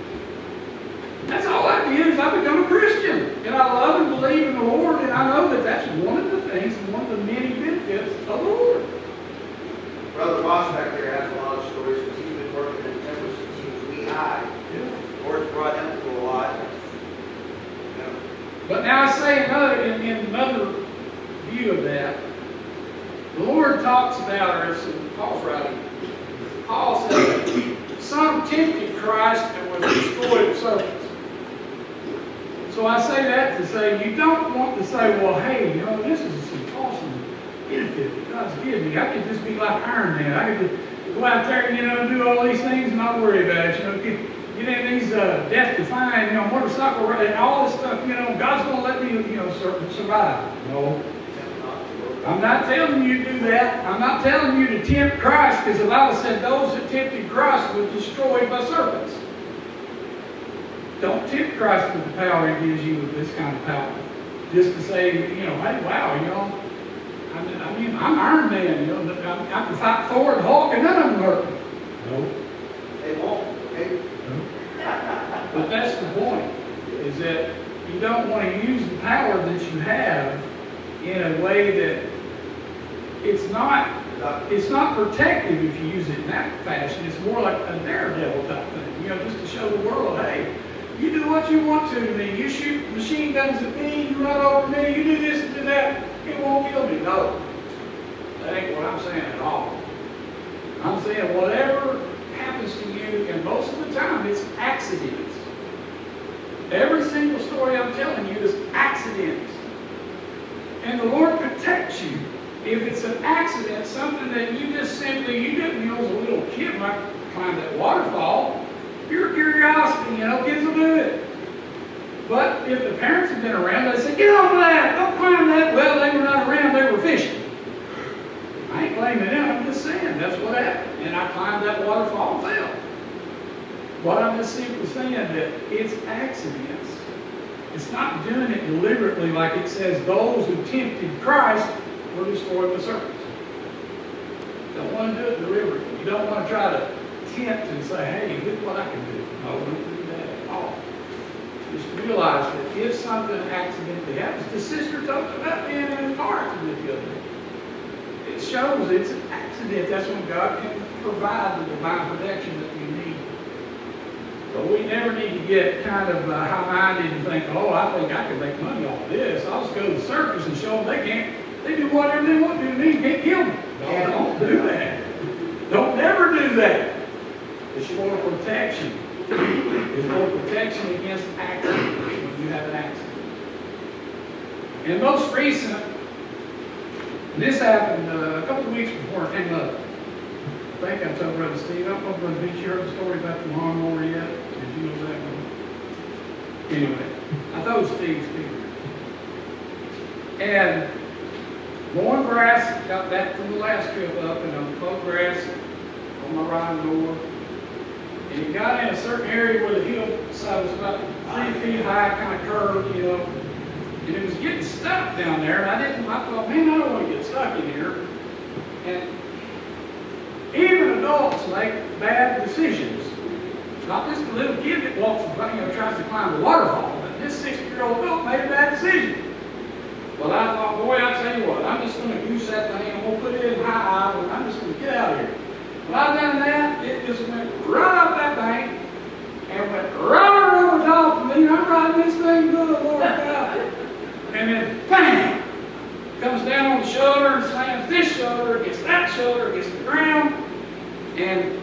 That's all I did is I become a Christian. And I love and believe in the Lord, and I know that that's one of the things and one of the many benefits of the Lord. Brother Ross back there has a lot of stories because he's been working in timber since he was knee high. Yeah. The Lord's brought him through a lot. Yeah. But now I say in another view of that, the Lord talks about, or it's in Paul's writing, Paul said, some tempted Christ and was destroyed of serpents. So I say that to say, you don't want to say, well, hey, you know, this is some awesome benefit that God's given me. I could just be like Iron Man. I could just go out there, you know, do all these things and not worry about it. You know, get in these death-defying, you know, motorcycle ride and all this stuff. You know, God's going to let me, you know, survive. No. I'm not telling you to do that. I'm not telling you to tempt Christ, because the Bible said those that tempted Christ were destroyed by serpents. Don't tempt Christ with the power He gives you with this kind of power. Just to say, you know, hey, wow, you know, I mean, I'm Iron Man, you know, I can fight Thor and Hulk and none of them hurt me. No. They won't, okay? No. But that's the point, is that you don't want to use the power that you have in a way that it's not protective if you use it in that fashion. It's more like a daredevil type thing, you know, just to show the world, hey, you do what you want to me. You shoot machine guns at me, you run over me, you do this and do that, it won't kill me. No, that ain't what I'm saying at all. I'm saying whatever happens to you, and most of the time it's accidents. Every single story I'm telling you is accidents. And the Lord protects you. If it's an accident, something that you just simply, you didn't, you know, as a little kid might climb that waterfall, pure curiosity, you know, kids will do it. But if the parents have been around, they say, get off of that, don't climb that. Well, they were not around, they were fishing. I ain't blaming them, I'm just saying, that's what happened. And I climbed that waterfall and fell. But I'm just simply saying that it's accidents. It's not doing it deliberately like it says those who tempted Christ were destroyed by serpents. You don't want to do it deliberately. You don't want to try to tempt and say, hey, look what I can do. No, don't do that at all. Just realize that if something accidentally happens, the sister talked about being in a car accident the other day. It shows it's an accident. That's when God can provide the divine protection that we need. But we never need to get kind of high-minded and think, oh, I think I can make money off this. I'll just go to the circus and show them they can't. They do whatever they want to do to me. You can't kill me. No, don't do that. Don't ever do that. It's for protection. It's for protection against accidents when you have an accident. And most recent, this happened a couple of weeks before it came up. I think I told Brother Steve, I don't know if Brother Beach, you heard the story about the lawnmower yet? Did you know that one? Anyway, I told Steve. And mowing grass, got back from the last trip up, and I'm mowing grass on my riding mower. And it got in a certain area where the hillside was about 3 feet high, kind of curved, you know. And it was getting stuck down there, and I thought, man, I don't want to get stuck in here. And even adults make bad decisions. Not just a little kid that walks in front of you tries to climb a waterfall, but this 60-year-old adult made a bad decision. Well, I thought, boy, I'll tell you what, I'm just going to goose that thing, I'm going to put it in high, and I'm just going to get out of here. When I done that, it just went right up that bank and went riding this thing good, Lord God. And then, bam! Comes down on the shoulder and slams this shoulder against that shoulder against the ground. And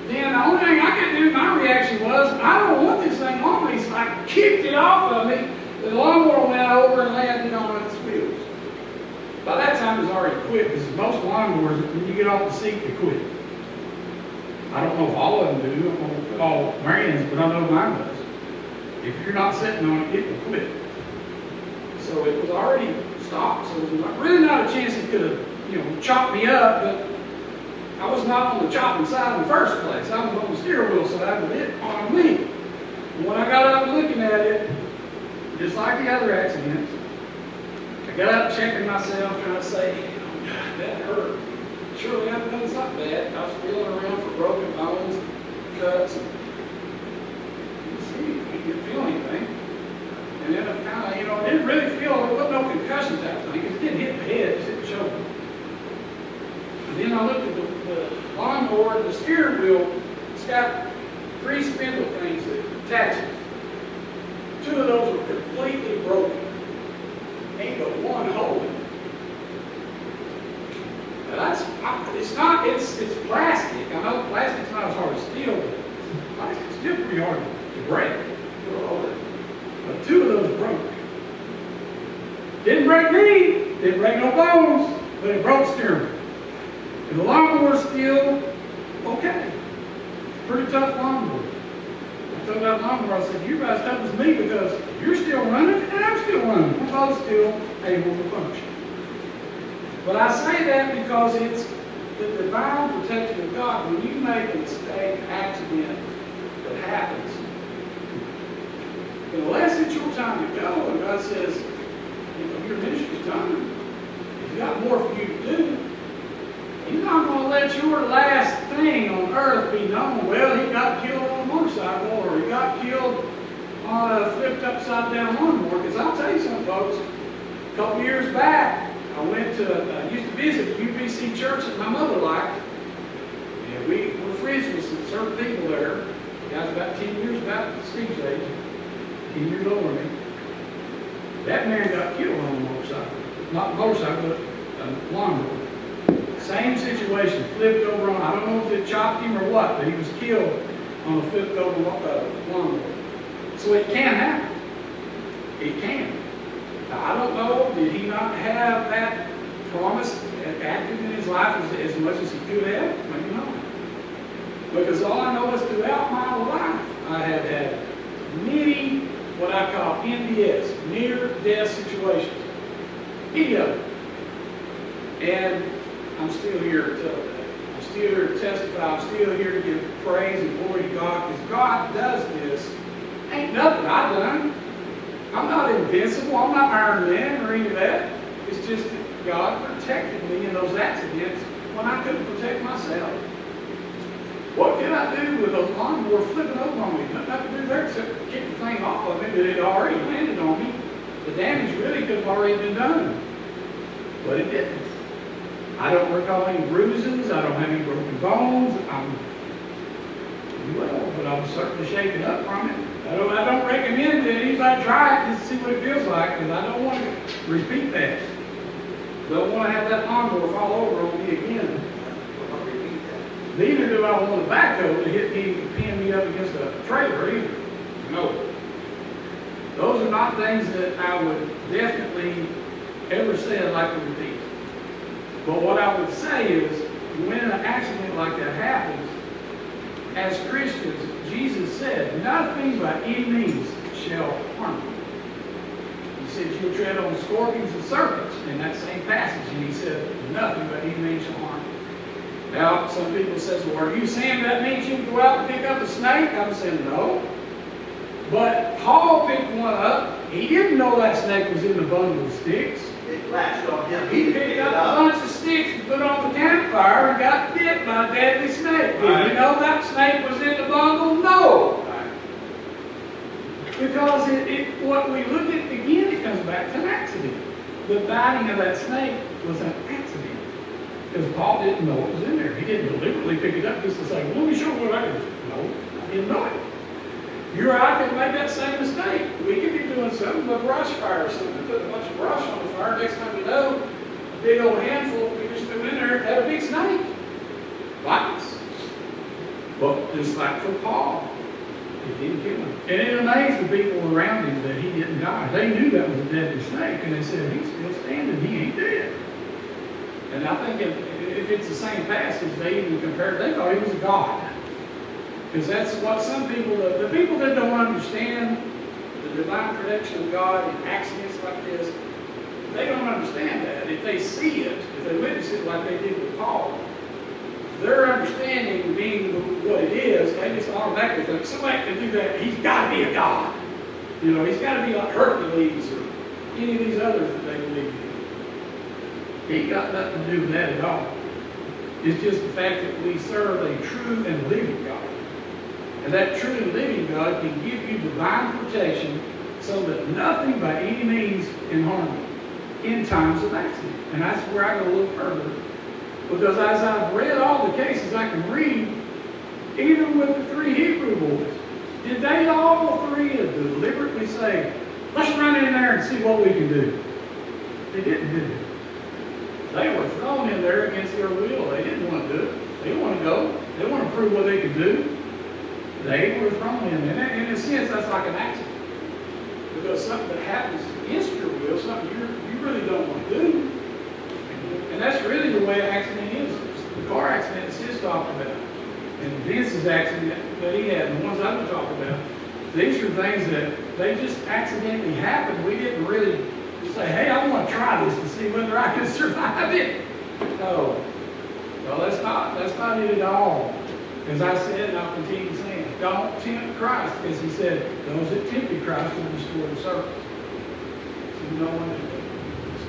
then the only thing I could do, my reaction was, I don't want this thing on me, so I kicked it off of me. The lawnmower went over and landed on its wheels. By that time, it was already quit, because most lawnmowers, when you get off the seat, they quit. I don't know if all of them do, I don't know if all brands, but I know mine does. If you're not sitting on it, it will quit. So it was already stopped, so there was really not a chance it could have, chopped me up, but I was not on the chopping side in the first place. I was on the steering wheel side, but it on me. And when I got up looking at it, just like the other accidents, I got up checking myself, trying to say, oh God, that hurt. Surely I've done something bad. I was feeling around for broken bones, cuts, and you didn't feel anything. And then I kind of, I didn't really feel, there wasn't no concussion type thing, because it didn't hit the head, it just hit the shoulder. And then I looked at the lawnmower, the steering wheel, it's got 3 spindle things that attach it. 2 of those were completely broken. Ain't but one hole in it. It's plastic. I know plastic's not as hard as steel, but plastic's still pretty hard to break. But 2 of those broke. Didn't break me, didn't break no bones, but it broke steering. And the lawnmower's still okay. Pretty tough lawnmower. I told that lawnmower, I said, you're about as tough as me because you're still running and I'm still running. We're both still able to function. But I say that because it's the divine protection of God. When you make a mistake, accident that happens, unless it's your time to go, and God says, your ministry's done, He's got more for you to do, He's not going to let your last thing on earth be known. Well, he got killed on a motorcycle, or he got killed on a flipped upside down lawnmower. Because I'll tell you something, folks. A couple years back, I used to visit the UPC church that my mother liked. And we were friends with some certain people there. The guy's about 10 years, about Steve's age, 10 years older than me. That man got killed on a motorcycle. Not a motorcycle, but a lawnmower. Same situation, flipped over on, I don't know if it chopped him or what, but he was killed on a flipped over lawnmower. So it can happen. It can. Now, I don't know, did he not have that promise active in his life as much as he could have? Maybe not. Because all I know is throughout my life, I have had many, what I call NDS, near-death situations. Any of them. And I'm still here to tell that. I'm still here to testify. I'm still here to give praise and glory to God, because God does this. Ain't nothing I've done. I'm not invincible. I'm not Iron Man or any of that. It's just that God protected me in those accidents when I couldn't protect myself. What could I do with a lawnmower flipping over on me? Nothing I could do there except kick the thing off of it that had already landed on me. The damage really could have already been done. But it didn't. I don't recall any bruises. I don't have any broken bones. But I was certainly shaken up from it. I don't recommend that anybody try it just to see what it feels like, because I don't want to repeat that. Don't want to have that lawnmower fall over on me again. Neither do I want a backhoe to hit me and pin me up against a trailer either. No. Those are not things that I would definitely ever say I'd like to repeat. But what I would say is, when an accident like that happens, as Christians, Jesus said, nothing by any means shall harm you. He said, you'll tread on scorpions and serpents in that same passage. And he said, nothing by any means shall harm you. Now, some people say, well, are you saying that means you can go out and pick up a snake? I'm saying no. But Paul picked one up. He didn't know that snake was in the bundle of sticks. It latched on him. He picked up a bunch of sticks to put on the campfire and got bit by a deadly snake. Did you know that snake was in the bundle? No. Because what we look at again, it comes back to an accident. The biting of that snake was an accident. Because Paul didn't know what was in there. He didn't deliberately pick it up just to say, well, let me show you what I can do. No, I didn't know it. You or I could make that same mistake. We could be doing something, a brush fire or something, put a bunch of brush on the fire. Next time you know, a big old handful, we just threw in there, had a big snake. Lights. But just like for Paul, it didn't kill him. And it amazed the people around him that he didn't die. They knew that was a deadly snake, and they said, he's still standing, he ain't dead. And I think if it's the same passage, they even compared, they thought he was a god. Because that's what some people, the people that don't understand the divine protection of God in accidents like this, they don't understand that. If they see it, if they witness it like they did with Paul, their understanding being what it is, they just automatically think, somebody can do that, he's got to be a god. You know, he's got to be like Hercules or any of these others that they believe in. He ain't got nothing to do with that at all. It's just the fact that we serve a true and living God. And that true and living God can give you divine protection so that nothing by any means can harm you in times of accident. And that's where I go a little further. Because as I've read all the cases I can read, even with the 3 Hebrew boys, did they all 3 deliberately say, let's run in there and see what we can do? They didn't, did they? They were thrown in there against their will. They didn't want to do it. They didn't want to go. They didn't want to prove what they could do. They were thrown in there. And in a sense, that's like an accident. Because something that happens against your will, something you really don't want to do. And that's really the way an accident is. The car accident that Sis talked about, and Vince's accident that he had, and the ones I've been talking about, these are things that they just accidentally happened. We didn't really say, hey, I want to try this to see whether I can survive it. No. No, that's not it at all. As I said, and I'll continue saying, don't tempt Christ, because he said, those that tempted Christ will destroy the servants. So no one did.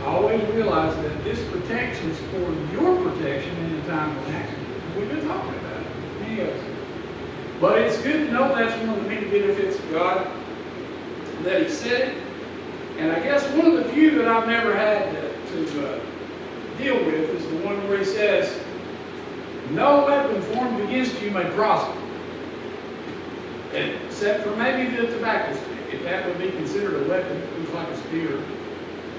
Always realize that this protection is for your protection in a time of accident. We've been talking about it, many of us. But it's good to know that's one of the many benefits of God, that he said it. And I guess one of the few that I've never had to deal with is the one where he says, no weapon formed against you may prosper. Except for maybe the tobacco stick, if that would be considered a weapon. It looks like a spear.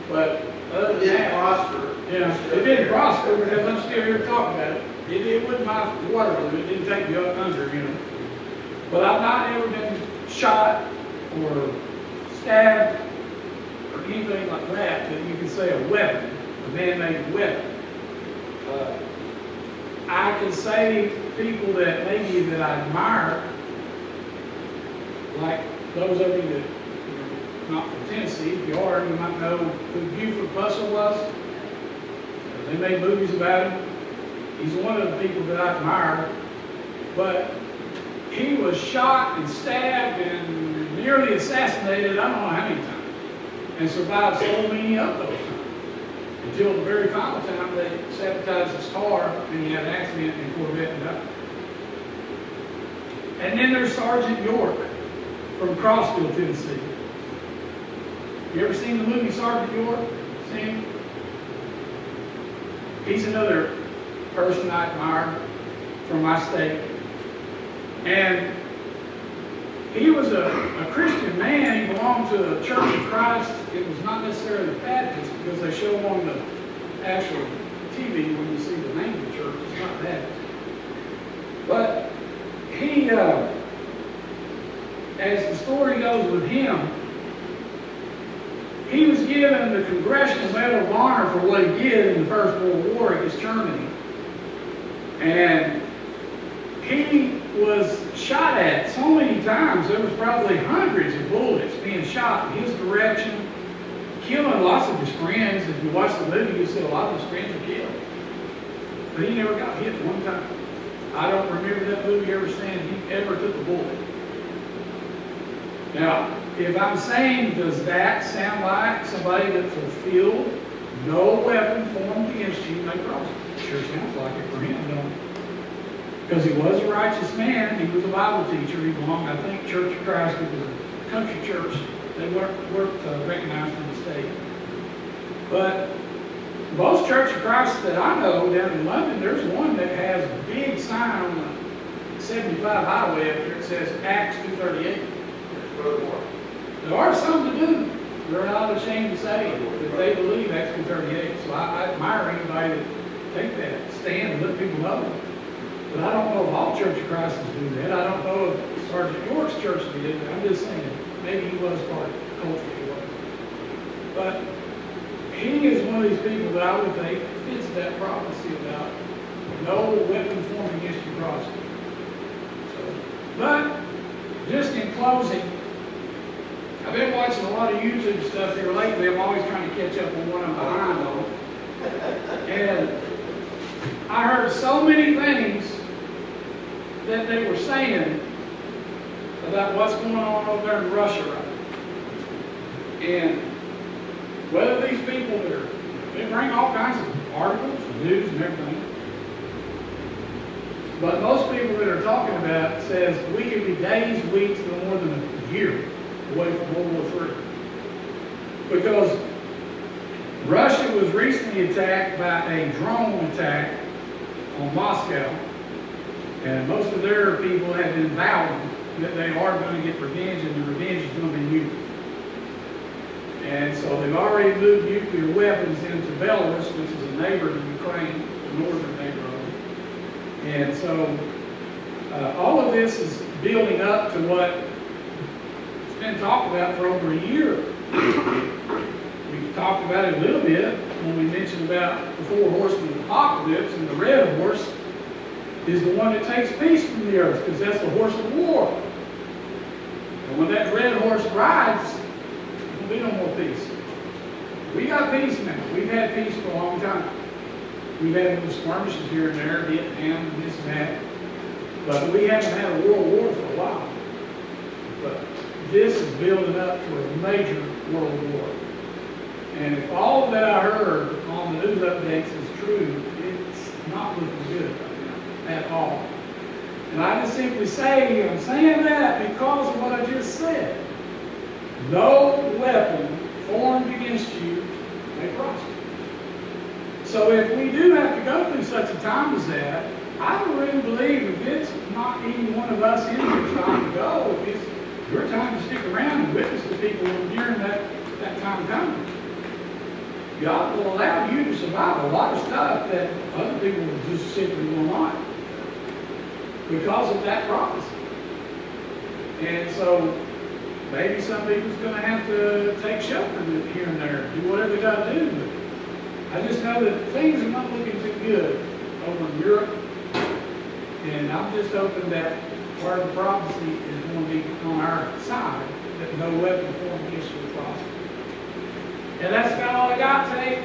But other than that, prosper. Yeah, it didn't prosper because I'm still here talking about it. It wasn't my Waterloo. It didn't take me up under, you know. But I've not ever been shot or stabbed or anything like that you can say a weapon, a man-made weapon. I can say people that maybe that I admire, like those of you that not from Tennessee. If you are, you might know who Buford Bussell was. They made movies about him. He's one of the people that I admire. But he was shot and stabbed and nearly assassinated, I don't know how many times, and survived so many of those times. Until the very final time they sabotaged his car and he had an accident in Corvette and died. And then there's Sergeant York from Crossville, Tennessee. You ever seen the movie Sergeant York? Seen him? He's another person I admire from my state. And he was a Christian man. He belonged to a Church of Christ. It was not necessarily Baptist because they show on the actual TV when you see the name of the church, it's not Baptist. But he, as the story goes with him, he was given the Congressional Medal of Honor for what he did in the First World War against Germany. And he was shot at so many times, there was probably hundreds of bullets being shot in his direction, killing lots of his friends. If you watch the movie, you see a lot of his friends were killed. But he never got hit one time. I don't remember that movie ever saying he ever took a bullet. Now, if I'm saying, does that sound like somebody that fulfilled no weapon formed against you may prosper? Sure sounds like it for him, don't it? Because he was a righteous man. He was a Bible teacher. He belonged, I think, Church of Christ. It was a country church. They weren't recognized in the state. But most Church of Christ that I know down in London, there's one that has a big sign on the 75 highway up here. It says Acts 2:38. There are some that do. They're not ashamed to say that they believe Acts 2:38. So I admire anybody that take that stand and let people know. But I don't know if all Church of Christ do that. I don't know if Sergeant York's church did that. I'm just saying, maybe he was part of the culture he was. But he is one of these people that I would think fits that prophecy about no weapon formed against you prosper. So, but just in closing, I've been watching a lot of YouTube stuff here lately. I'm always trying to catch up on what I'm behind on. And I heard so many things that they were saying about what's going on over there in Russia right now. And whether these people that are, they bring all kinds of articles, news and everything. But most people that are talking about it says we could be days, weeks, no more than a year away from World War III. Because Russia was recently attacked by a drone attack on Moscow, and most of their people have been vowing that they are going to get revenge, and the revenge is going to be nuclear. And so they've already moved nuclear weapons into Belarus, which is a neighbor to Ukraine, the northern neighbor of it. And so all of this is building up to what it's been talked about for over a year. We've talked about it a little bit when we mentioned about the four horsemen of the apocalypse, and the red horse is the one that takes peace from the earth, because that's the horse of war. And when that red horse rides, there'll be no more peace. We got peace now. We've had peace for a long time. We've had little skirmishes here and there, Vietnam, and this and that. But we haven't had a world war for a while. But this is building up for a major world war. And if all that I heard on the news updates is true, it's not looking good right now at all. And I just simply say, I'm saying that because of what I just said. No weapon formed against you may prosper. So if we do have to go through such a time as that, I don't really believe if it's not any one of us in here time to go, if it's your time to stick around and witness to people during that time coming. God will allow you to survive a lot of stuff that other people just simply will not, because of that prophecy. And so maybe some people's going to have to take shelter here and there, do whatever they got to do. But I just know that things are not looking too good over in Europe. And I'm just hoping that part of the prophecy is going to be on our side, that no weapon formed against you will prosper. And that's about all I got today.